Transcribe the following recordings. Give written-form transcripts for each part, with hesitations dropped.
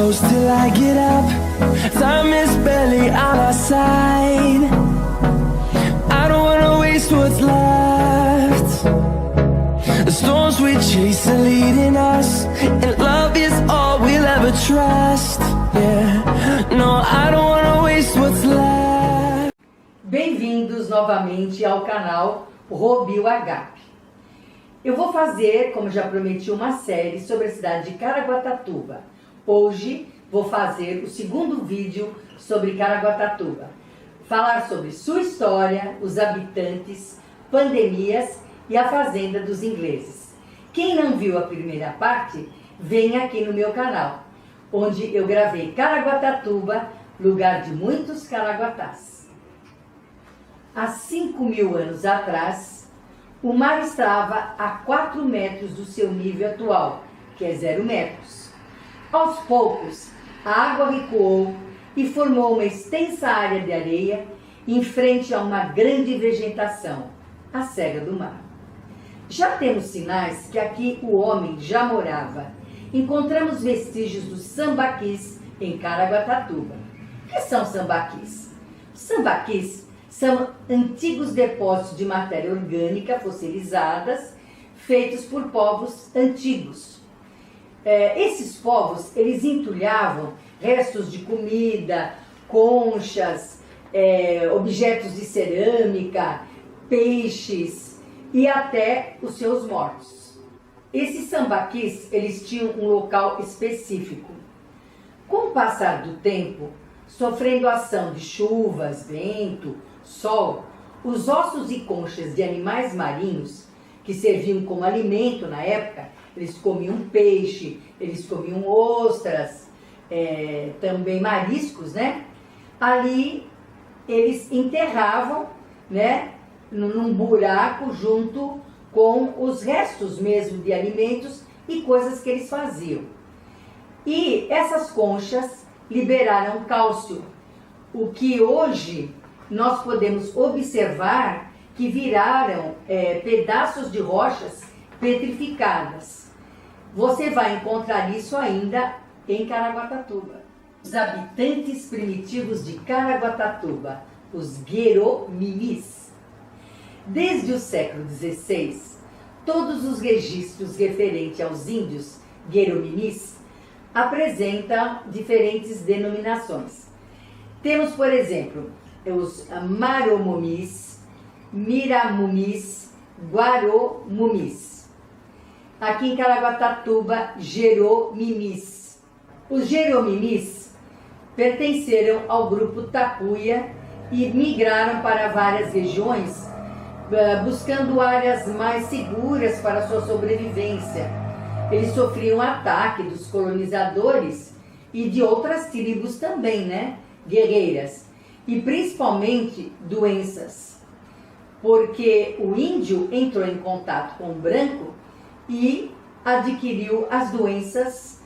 close till I get up. Time is barely on our side. I don't wanna waste what's left. The storms we chase are leading us, and love is all we'll ever trust. Yeah, no, I don't wanna waste what's left. Bem-vindos novamente ao canal Robil Agape. Eu vou fazer, como já prometi, uma série sobre a cidade de Caraguatatuba. Hoje vou fazer o segundo vídeo sobre Caraguatatuba. Falar sobre sua história, os habitantes, pandemias e a fazenda dos ingleses. Quem não viu a primeira parte, venha aqui no meu canal, onde eu gravei Caraguatatuba, lugar de muitos caraguatás. Há 5.000 anos atrás, o mar estava a 4 metros do seu nível atual, que é 0 metros. Aos poucos, a água recuou e formou uma extensa área de areia em frente a uma grande vegetação, a Serra do Mar. Já temos sinais que aqui o homem já morava. Encontramos vestígios dos sambaquis em Caraguatatuba. O que são sambaquis? Sambaquis são antigos depósitos de matéria orgânica fossilizadas, feitos por povos antigos. Esses povos, eles entulhavam restos de comida, conchas, objetos de cerâmica, peixes e até os seus mortos. Esses sambaquis, eles tinham um local específico. Com o passar do tempo, sofrendo a ação de chuvas, vento, sol, os ossos e conchas de animais marinhos, que serviam como alimento na época, eles comiam peixe, eles comiam ostras, também mariscos, né? Ali eles enterravam, né, num buraco junto com os restos mesmo de alimentos e coisas que eles faziam. E essas conchas liberaram cálcio, o que hoje nós podemos observar que viraram pedaços de rochas petrificadas. Você vai encontrar isso ainda em Caraguatatuba. Os habitantes primitivos de Caraguatatuba, os Gueromimis. Desde o século XVI, todos os registros referentes aos índios Gueromimis apresentam diferentes denominações. Temos, por exemplo, os Maromumis, Miramumis, Guaromumis. Aqui em Caraguatatuba, Jeromimis. Os Jeromimis pertenceram ao grupo Tapuia e migraram para várias regiões, buscando áreas mais seguras para sua sobrevivência. Eles sofriam ataque dos colonizadores e de outras tribos também, né? Guerreiras. E principalmente doenças. Porque o índio entrou em contato com o branco e adquiriu as doenças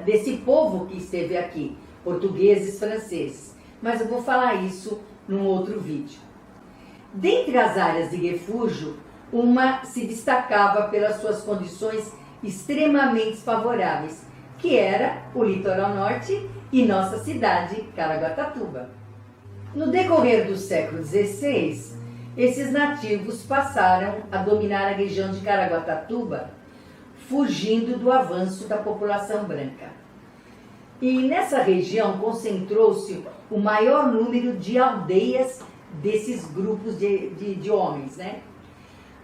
desse povo que esteve aqui, portugueses, franceses. Mas eu vou falar isso num outro vídeo. Dentre as áreas de refúgio, uma se destacava pelas suas condições extremamente favoráveis, que era o litoral norte e nossa cidade, Caraguatatuba. No decorrer do século XVI, esses nativos passaram a dominar a região de Caraguatatuba, fugindo do avanço da população branca. E nessa região concentrou-se o maior número de aldeias desses grupos de homens, né?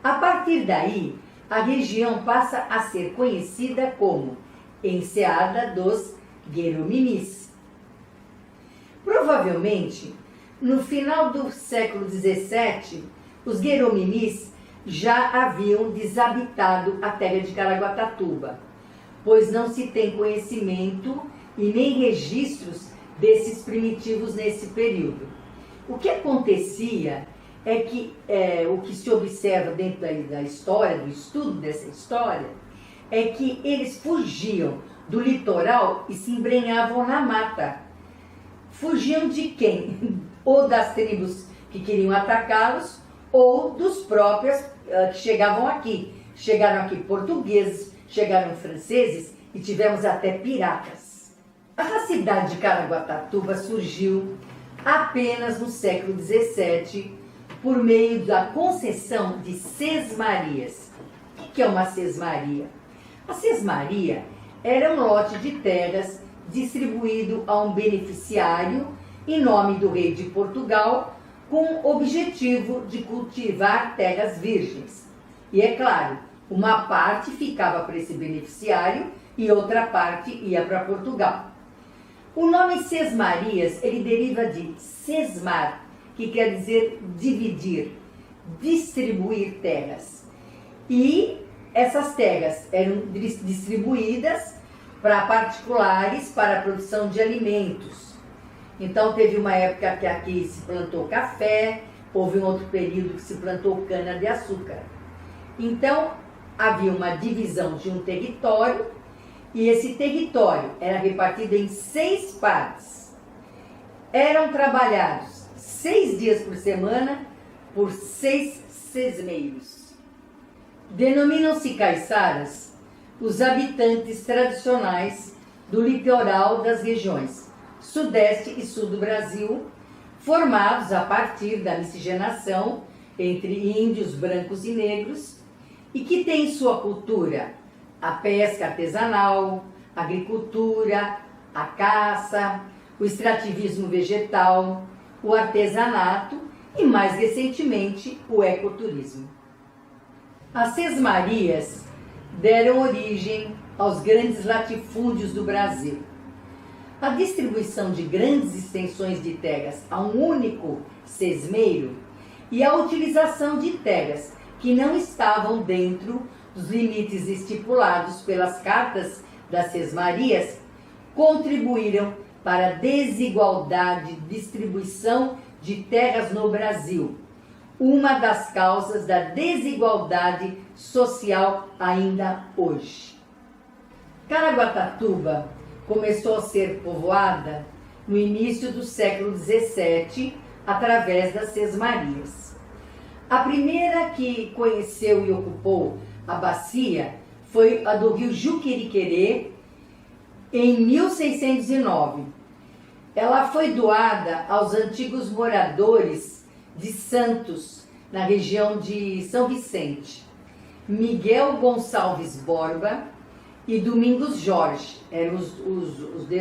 A partir daí, a região passa a ser conhecida como Enseada dos Gueromimis. Provavelmente, no final do século XVII, os Gueromimis já haviam desabitado a terra de Caraguatatuba, pois não se tem conhecimento e nem registros desses primitivos nesse período. O que acontecia é que o que se observa dentro da história, do estudo dessa história, é que eles fugiam do litoral e se embrenhavam na mata. Fugiam de quem? Ou das tribos que queriam atacá-los, ou dos próprios que chegavam aqui. Chegaram aqui portugueses, chegaram franceses e tivemos até piratas. A cidade de Caraguatatuba surgiu apenas no século XVII por meio da concessão de sesmarias. O que é uma sesmaria? A sesmaria era um lote de terras distribuído a um beneficiário em nome do rei de Portugal, com o objetivo de cultivar terras virgens. E é claro, uma parte ficava para esse beneficiário e outra parte ia para Portugal. O nome sesmarias, ele deriva de sesmar, que quer dizer dividir, distribuir terras. E essas terras eram distribuídas para particulares para a produção de alimentos. Então teve uma época que aqui se plantou café, houve um outro período que se plantou cana-de-açúcar. Então havia uma divisão de um território e esse território era repartido em 6 partes. Eram trabalhados 6 dias por semana por 6 sesmeiros. Denominam-se caiçaras os habitantes tradicionais do litoral das regiões Sudeste e Sul do Brasil, formados a partir da miscigenação entre índios brancos e negros, e que têm em sua cultura a pesca artesanal, a agricultura, a caça, o extrativismo vegetal, o artesanato e, mais recentemente, o ecoturismo. As sesmarias deram origem aos grandes latifúndios do Brasil. A distribuição de grandes extensões de terras a um único sesmeiro e a utilização de terras que não estavam dentro dos limites estipulados pelas cartas das sesmarias contribuíram para a desigualdade de distribuição de terras no Brasil, uma das causas da desigualdade social ainda hoje. Caraguatatuba começou a ser povoada no início do século XVII através das sesmarias. A primeira que conheceu e ocupou a bacia foi a do rio Juqueriquerê, em 1609. Ela foi doada aos antigos moradores de Santos, na região de São Vicente. Miguel Gonçalves Borba e Domingos Jorge eram os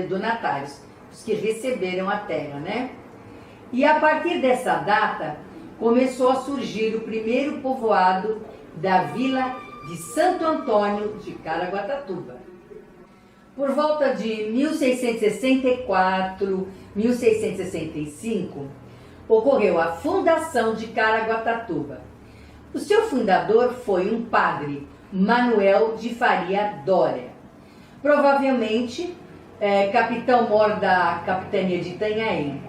donatários, os que receberam a terra, né? E a partir dessa data começou a surgir o primeiro povoado da vila de Santo Antônio de Caraguatatuba. Por volta de 1664, 1665, ocorreu a fundação de Caraguatatuba. O seu fundador foi um padre, Manuel de Faria Dória, provavelmente capitão-mor da capitania de Itanhaém.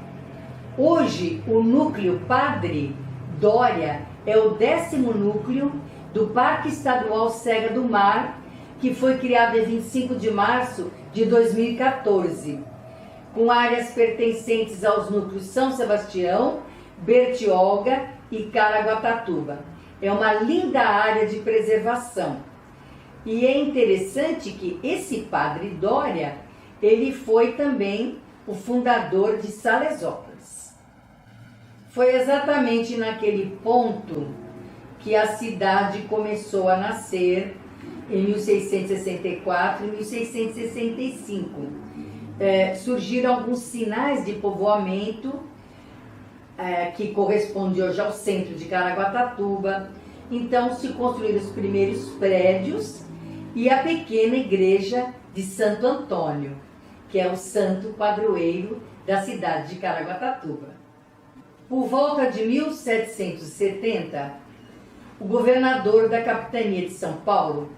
Hoje, o núcleo Padre Dória é o 10º núcleo do Parque Estadual Serra do Mar, que foi criado em 25 de março de 2014, com áreas pertencentes aos núcleos São Sebastião, Bertioga e Caraguatatuba. É uma linda área de preservação. E é interessante que esse Padre Dória, ele foi também o fundador de Salesópolis. Foi exatamente naquele ponto que a cidade começou a nascer em 1664 e 1665. Surgiram alguns sinais de povoamento que corresponde hoje ao centro de Caraguatatuba. Então se construíram os primeiros prédios e a pequena igreja de Santo Antônio, que é o santo padroeiro da cidade de Caraguatatuba. Por volta de 1770, o governador da capitania de São Paulo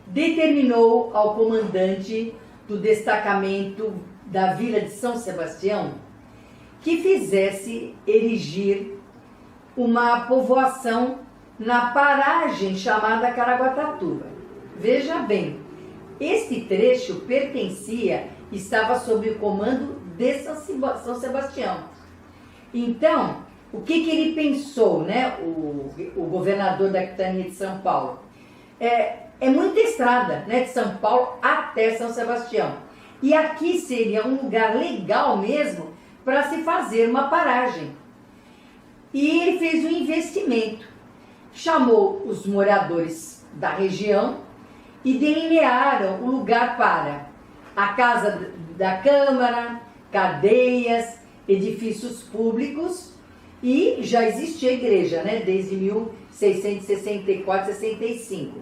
determinou ao comandante do destacamento da vila de São Sebastião que fizesse erigir uma povoação na paragem chamada Caraguatatuba. Veja bem, este trecho estava sob o comando de São Sebastião. Então, o que ele pensou, né, o governador da capitania de São Paulo? É muita estrada, né, de São Paulo até São Sebastião. E aqui seria um lugar legal mesmo para se fazer uma paragem. E ele fez um investimento, chamou os moradores da região e delinearam o lugar para a Casa da Câmara, cadeias, edifícios públicos, e já existia a igreja, né, desde 1664, 65.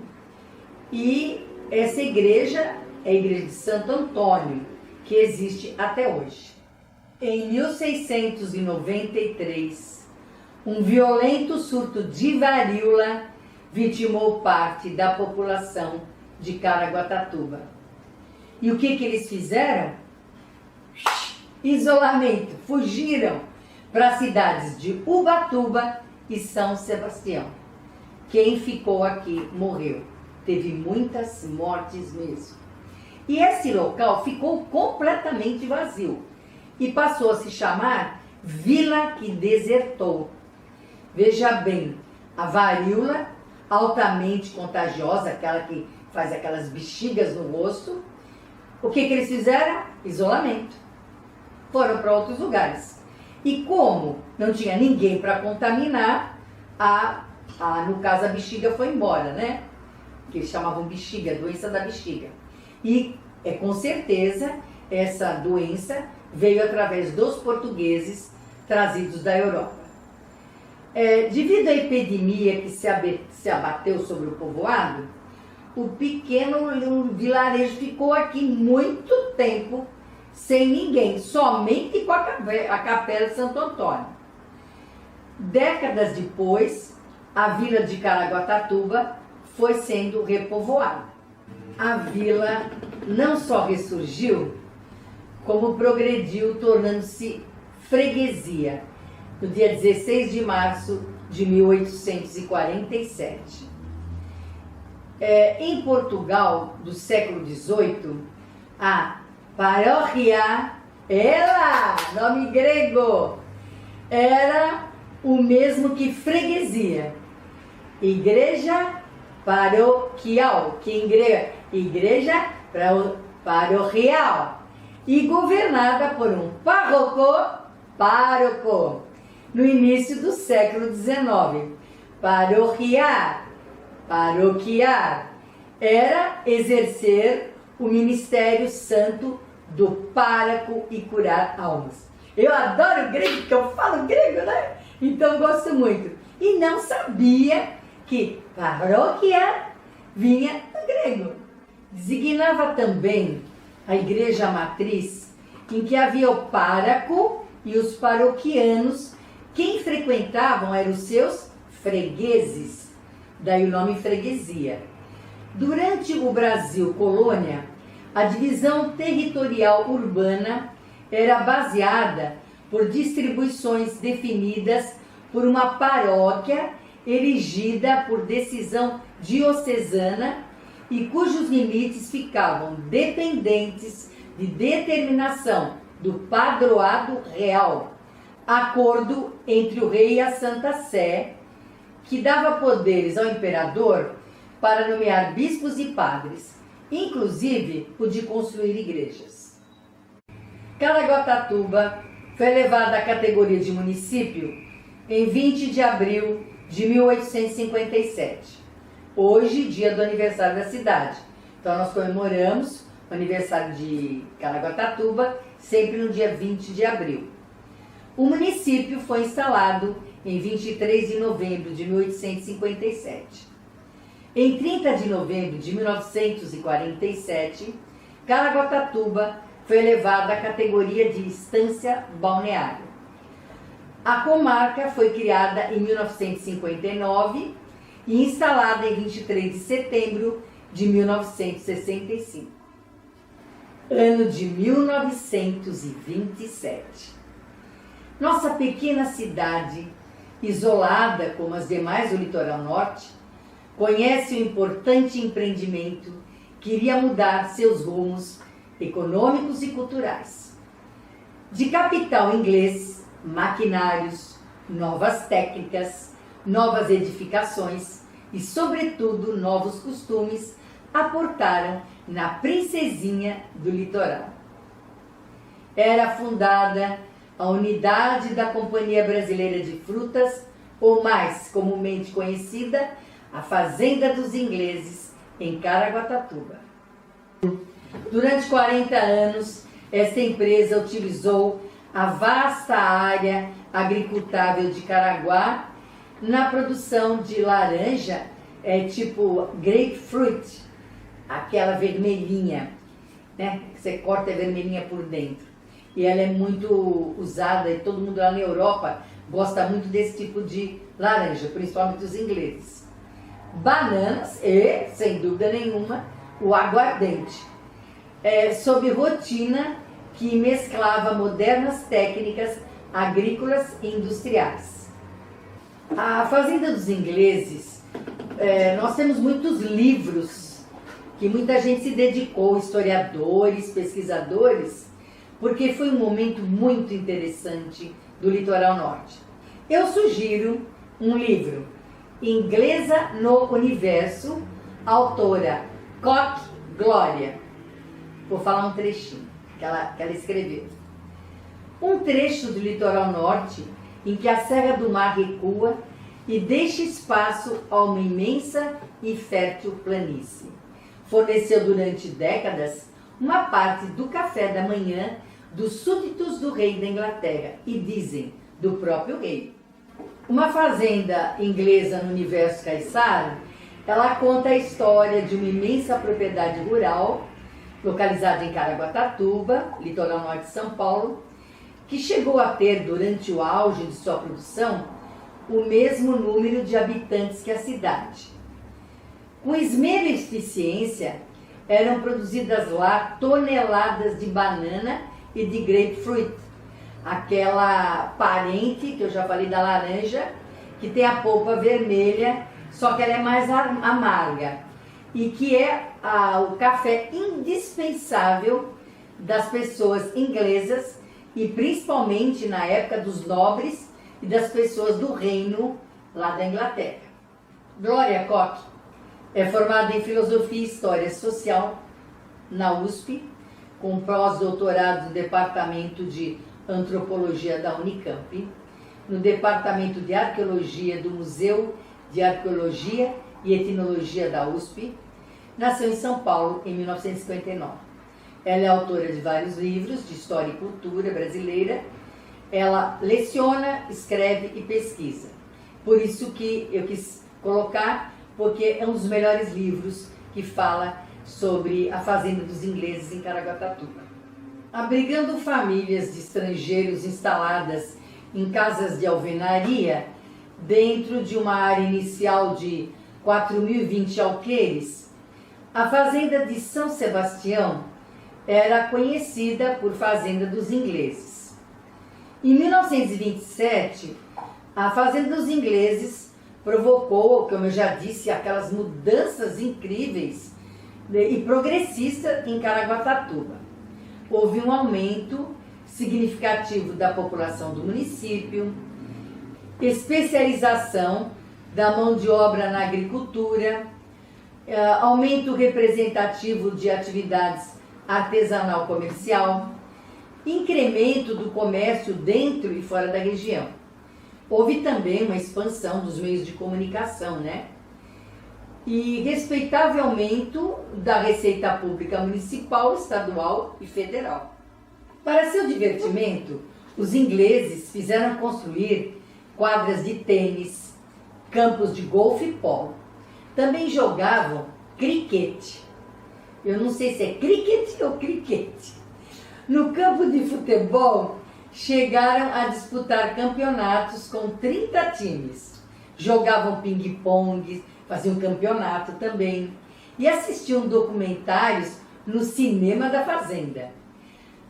E essa igreja é a igreja de Santo Antônio, que existe até hoje. Em 1693, um violento surto de varíola vitimou parte da população de Caraguatatuba. E o que eles fizeram? Isolamento, fugiram para as cidades de Ubatuba e São Sebastião. Quem ficou aqui morreu. Teve muitas mortes mesmo. E esse local ficou completamente vazio e passou a se chamar Vila que Desertou. Veja bem, a varíola, altamente contagiosa, aquela que faz aquelas bexigas no rosto, o que eles fizeram? Isolamento. Foram para outros lugares. E como não tinha ninguém para contaminar, no caso a bexiga foi embora, né? Que eles chamavam bexiga, doença da bexiga. E com certeza essa doença veio através dos portugueses trazidos da Europa. Devido à epidemia que se abateu sobre o povoado, o pequeno vilarejo ficou aqui muito tempo sem ninguém, somente com a capela de Santo Antônio. Décadas depois, a vila de Caraguatatuba foi sendo repovoada. A vila não só ressurgiu, como progrediu, tornando-se freguesia, no dia 16 de março de 1847. Em Portugal, do século XVIII, a paróquia, nome grego, era o mesmo que freguesia. Igreja paroquial, que em grego, igreja paroquial, e governada por um pároco, no início do século XIX. Paroquiar era exercer o ministério santo do pároco e curar almas. Eu adoro grego, porque eu falo grego, né? Então gosto muito. E não sabia que paróquia vinha do grego. Designava também a igreja matriz, em que havia o pároco e os paroquianos. Quem frequentavam eram os seus fregueses, daí o nome freguesia. Durante o Brasil colônia, a divisão territorial urbana era baseada por distribuições definidas por uma paróquia erigida por decisão diocesana e cujos limites ficavam dependentes de determinação do padroado real, acordo entre o rei e a Santa Sé, que dava poderes ao imperador para nomear bispos e padres, inclusive o de construir igrejas. Caraguatatuba foi elevada à categoria de município em 20 de abril de 1857, hoje, dia do aniversário da cidade. Então nós comemoramos o aniversário de Caraguatatuba sempre no dia 20 de abril. O município foi instalado em 23 de novembro de 1857. Em 30 de novembro de 1947, Caraguatatuba foi elevada à categoria de estância balneária. A comarca foi criada em 1959 e instalada em 23 de setembro de 1965. Ano de 1927. Nossa pequena cidade, isolada como as demais do litoral norte, conhece um importante empreendimento que iria mudar seus rumos econômicos e culturais. De capital inglês, maquinários, novas técnicas, novas edificações e, sobretudo, novos costumes aportaram na princesinha do litoral. era fundada a unidade da Companhia Brasileira de Frutas, ou mais comumente conhecida, a Fazenda dos Ingleses, em Caraguatatuba. Durante 40 anos, esta empresa utilizou a vasta área agricultável de Caraguá na produção de laranja, tipo grapefruit, aquela vermelhinha, né? Que você corta a vermelhinha por dentro. E ela é muito usada, e todo mundo lá na Europa gosta muito desse tipo de laranja, principalmente os ingleses. Bananas e, sem dúvida nenhuma, o aguardente, sob rotina que mesclava modernas técnicas agrícolas e industriais. A Fazenda dos Ingleses, nós temos muitos livros que muita gente se dedicou, historiadores, pesquisadores, porque foi um momento muito interessante do litoral norte. Eu sugiro um livro, Inglesa no Universo, autora Koch Glória. Vou falar um trechinho que ela escreveu. Um trecho do litoral norte em que a Serra do Mar recua e deixa espaço a uma imensa e fértil planície. Forneceu durante décadas uma parte do café da manhã dos súditos do rei da Inglaterra e, dizem, do próprio rei. Uma fazenda inglesa no universo caiçara, ela conta a história de uma imensa propriedade rural, localizada em Caraguatatuba, litoral norte de São Paulo, que chegou a ter, durante o auge de sua produção, o mesmo número de habitantes que a cidade. Com esmero e eficiência, eram produzidas lá toneladas de banana e de grapefruit, aquela parente que eu já falei da laranja, que tem a polpa vermelha, só que ela é mais amarga, e que é o café indispensável das pessoas inglesas, e principalmente na época dos nobres e das pessoas do reino lá da Inglaterra. Glória Koch é formada em Filosofia e História Social na USP, com pós-doutorado no Departamento de Antropologia da Unicamp, no Departamento de Arqueologia do Museu de Arqueologia e Etnologia da USP. Nasceu em São Paulo em 1959. Ela é autora de vários livros de história e cultura brasileira. Ela leciona, escreve e pesquisa. Por isso que eu quis colocar, porque é um dos melhores livros que fala sobre a Fazenda dos Ingleses em Caraguatatuba. Abrigando famílias de estrangeiros instaladas em casas de alvenaria, dentro de uma área inicial de 4.020 alqueires, a Fazenda de São Sebastião era conhecida por Fazenda dos Ingleses. Em 1927, a Fazenda dos Ingleses provocou, como eu já disse, aquelas mudanças incríveis e progressistas em Caraguatatuba. Houve um aumento significativo da população do município, especialização da mão de obra na agricultura, aumento representativo de atividades artesanal comercial, incremento do comércio dentro e fora da região. Houve também uma expansão dos meios de comunicação, né? E respeitável aumento da receita pública municipal, estadual e federal. Para seu divertimento, os ingleses fizeram construir quadras de tênis, campos de golfe e polo. Também jogavam criquete. Eu não sei se é cricket ou criquete. No campo de futebol, chegaram a disputar campeonatos com 30 times. Jogavam ping-pong, faziam campeonato também. E assistiam documentários no cinema da Fazenda.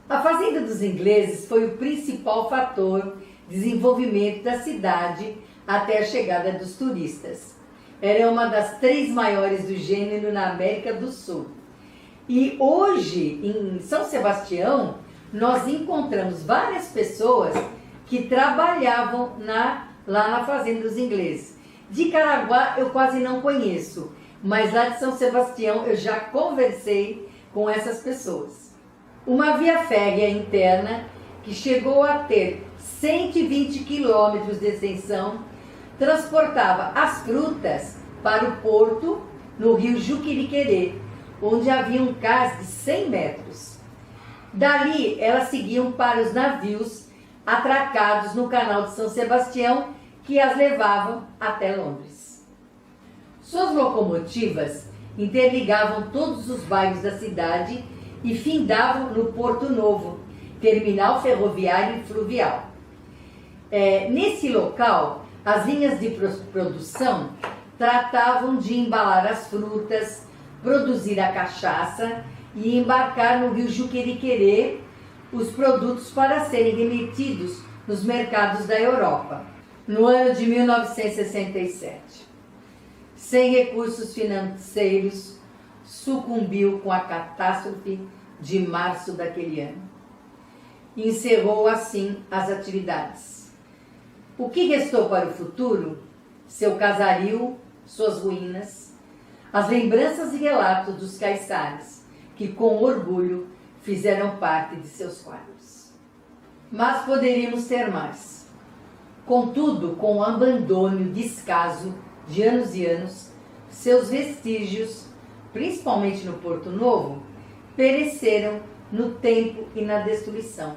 A Fazenda dos Ingleses foi o principal fator de desenvolvimento da cidade até a chegada dos turistas. Era uma das 3 maiores do gênero na América do Sul. E hoje, em São Sebastião, nós encontramos várias pessoas que trabalhavam lá na Fazenda dos Ingleses. De Caraguá eu quase não conheço, mas lá de São Sebastião eu já conversei com essas pessoas. uma via férrea interna que chegou a ter 120 quilômetros de extensão, transportava as frutas para o porto no rio Juqueriquerê, onde havia um cais de 100 metros. Dali, elas seguiam para os navios atracados no canal de São Sebastião, que as levavam até Londres. Suas locomotivas interligavam todos os bairros da cidade e findavam no Porto Novo, terminal ferroviário e fluvial. Nesse local, as linhas de produção tratavam de embalar as frutas, produzir a cachaça e embarcar no rio Juqueriquerê os produtos para serem remetidos nos mercados da Europa. No ano de 1967, sem recursos financeiros, sucumbiu com a catástrofe de março daquele ano. Encerrou assim as atividades. O que restou para o futuro? Seu casario, suas ruínas, as lembranças e relatos dos caiçares, que com orgulho fizeram parte de seus quadros. Mas poderíamos ter mais. Contudo, com o abandono e o descaso de anos e anos, seus vestígios, principalmente no Porto Novo, pereceram no tempo e na destruição.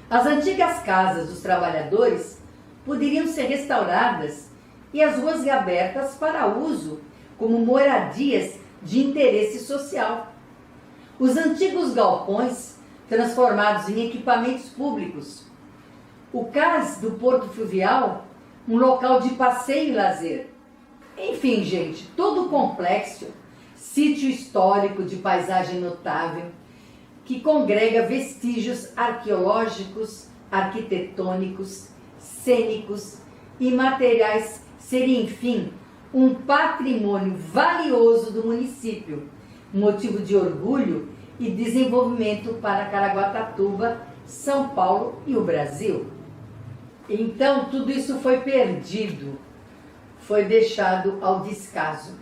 As antigas casas dos trabalhadores poderiam ser restauradas e as ruas reabertas para uso como moradias de interesse social. Os antigos galpões transformados em equipamentos públicos. O cais do Porto Fluvial, um local de passeio e lazer. Enfim, gente, todo o complexo, sítio histórico de paisagem notável, que congrega vestígios arqueológicos, arquitetônicos, cênicos e materiais, seria, enfim, um patrimônio valioso do município, motivo de orgulho e desenvolvimento para Caraguatatuba, São Paulo e o Brasil. Então, tudo isso foi perdido, foi deixado ao descaso.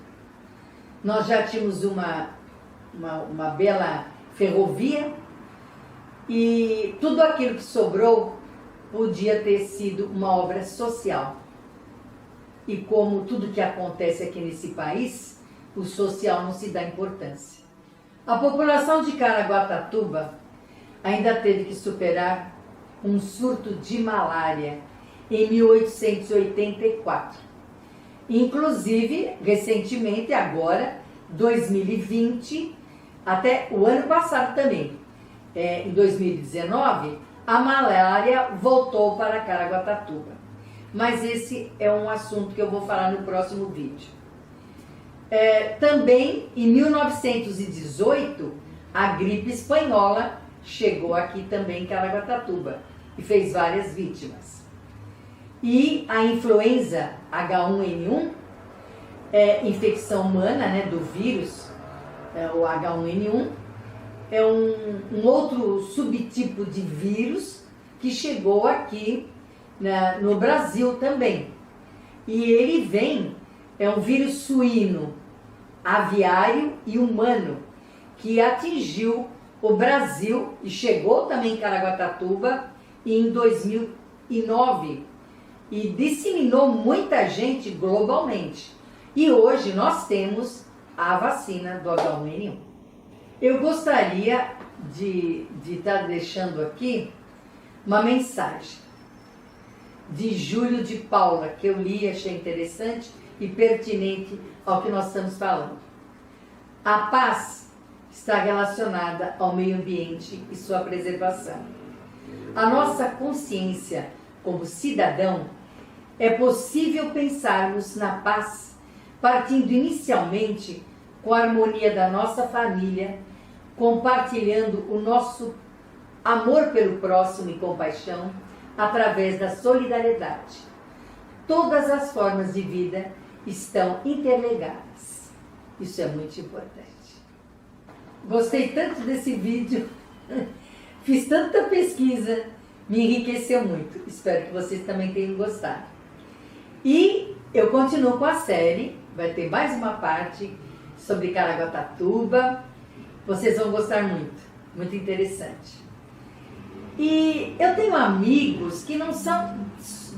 Nós já tínhamos uma bela ferrovia e tudo aquilo que sobrou podia ter sido uma obra social. E como tudo que acontece aqui nesse país, o social não se dá importância. A população de Caraguatatuba ainda teve que superar um surto de malária em 1884. Inclusive, recentemente, agora, 2020, até o ano passado também, em 2019, a malária voltou para Caraguatatuba. Mas esse é um assunto que eu vou falar no próximo vídeo. Também, em 1918, a gripe espanhola chegou aqui também em Caraguatatuba e fez várias vítimas. E a influenza H1N1, infecção humana, né, do vírus, o H1N1, é um outro subtipo de vírus que chegou aqui no Brasil também. E ele vem, é um vírus suíno, aviário e humano, que atingiu o Brasil e chegou também em Caraguatatuba em 2009 e disseminou muita gente globalmente. E hoje nós temos a vacina do H1N1. Eu gostaria de estar deixando aqui uma mensagem de Júlio de Paula, que eu li, achei interessante e pertinente ao que nós estamos falando. A paz está relacionada ao meio ambiente e sua preservação. A nossa consciência como cidadão é possível pensarmos na paz partindo inicialmente com a harmonia da nossa família, compartilhando o nosso amor pelo próximo e compaixão através da solidariedade. Todas as formas de vida estão interligadas. Isso é muito importante. Gostei tanto desse vídeo, fiz tanta pesquisa, me enriqueceu muito. Espero que vocês também tenham gostado. E eu continuo com a série, vai ter mais uma parte sobre Caraguatatuba. Vocês vão gostar muito. muito interessante. E eu tenho amigos que não são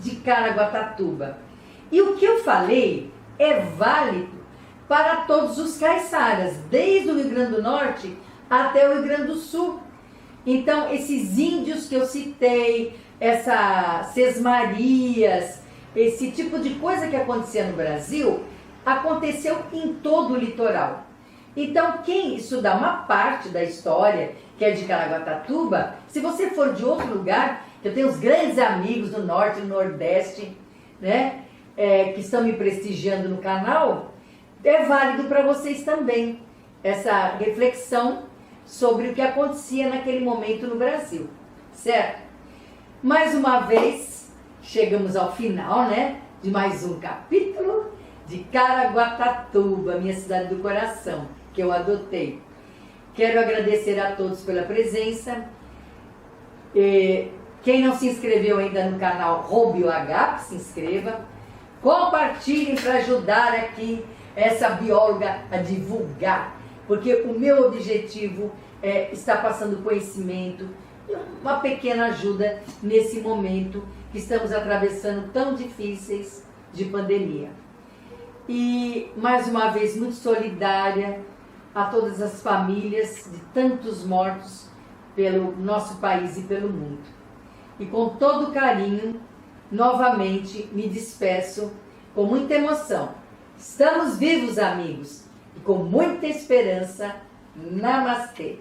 de Caraguatatuba. E o que eu falei é válido para todos os caiçaras, desde o Rio Grande do Norte até o Rio Grande do Sul. Então, esses índios que eu citei, essas sesmarias, esse tipo de coisa que acontecia no Brasil, aconteceu em todo o litoral. Então, quem estudar uma parte da história, que é de Caraguatatuba, se você for de outro lugar, eu tenho uns grandes amigos do Norte e do Nordeste, né, que estão me prestigiando no canal, é válido para vocês também essa reflexão sobre o que acontecia naquele momento no Brasil, certo? Mais uma vez, chegamos ao final, né, de mais um capítulo de Caraguatatuba, minha cidade do coração, que eu adotei. Quero agradecer a todos pela presença. Quem não se inscreveu ainda no canal Roubio Agape, se inscreva. Compartilhem para ajudar aqui essa bióloga a divulgar, porque o meu objetivo é estar passando conhecimento e uma pequena ajuda nesse momento que estamos atravessando tão difíceis de pandemia. E mais uma vez muito solidária a todas as famílias de tantos mortos pelo nosso país e pelo mundo. E com todo carinho, novamente me despeço com muita emoção. Estamos vivos, amigos, e com muita esperança. Namastê!